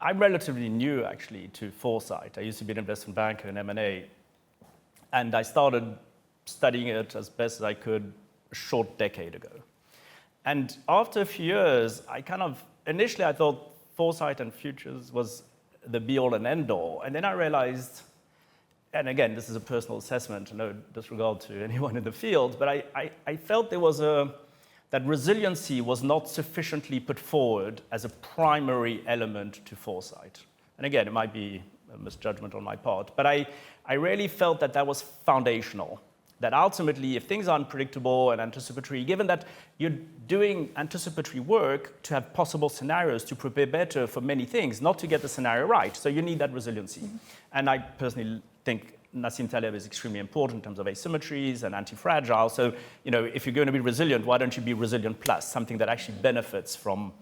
I'm relatively new, actually, to Foresight. I used to be an investment banker in M&A, and I started studying it as best as I could a short decade ago. And after a few years, initially I thought Foresight and futures was the be-all and end-all, and then I realized, and again, this is a personal assessment, no disregard to anyone in the field, but I felt there was that resiliency was not sufficiently put forward as a primary element to Foresight. And again, it might be a misjudgment on my part, but I really felt that that was foundational. That ultimately, if things are unpredictable and anticipatory, given that you're doing anticipatory work to have possible scenarios to prepare better for many things, not to get the scenario right. So you need that resiliency. Mm-hmm. And I personally think Nassim Taleb is extremely important in terms of asymmetries and anti-fragile. So, if you're going to be resilient, why don't you be resilient plus, something that actually benefits from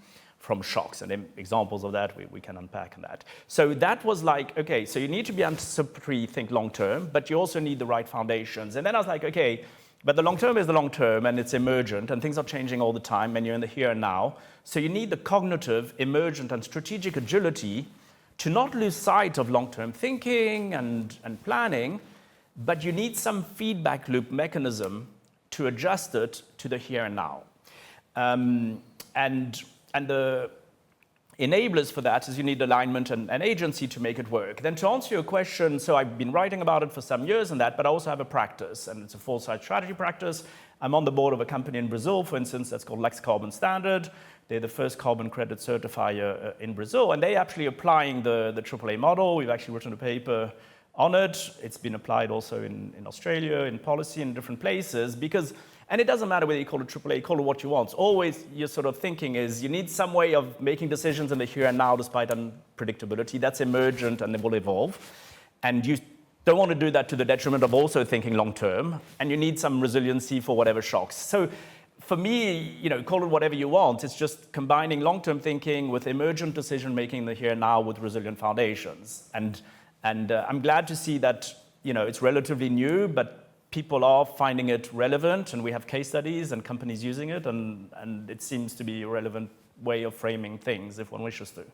shocks? And then examples of that we can unpack on that. So that was like, okay, so you need to be anticipatory, think long term, but you also need the right foundations. And then I was like, okay, but the long term is the long term and it's emergent and things are changing all the time and you're in the here and now. So you need the cognitive, emergent and strategic agility to not lose sight of long-term thinking and planning, but you need some feedback loop mechanism to adjust it to the here and now. And the enablers for that is you need alignment and agency to make it work. Then to answer your question, so I've been writing about it for some years and that, but I also have a practice, and it's a Foresight strategy practice. I'm on the board of a company in Brazil, for instance, that's called Lux Carbon Standard. They're the first carbon credit certifier in Brazil, and they're actually applying the AAA model. We've actually written a paper on it. It's been applied also in Australia, in policy, in different places, because, and it doesn't matter whether you call it AAA, call it what you want. Always your sort of thinking is you need some way of making decisions in the here and now despite unpredictability. That's emergent and it will evolve. And you don't want to do that to the detriment of also thinking long term, and you need some resiliency for whatever shocks. So for me, call it whatever you want. It's just combining long-term thinking with emergent decision-making in the here and now with resilient foundations. And I'm glad to see that, it's relatively new, but people are finding it relevant, and we have case studies and companies using it, and it seems to be a relevant way of framing things if one wishes to.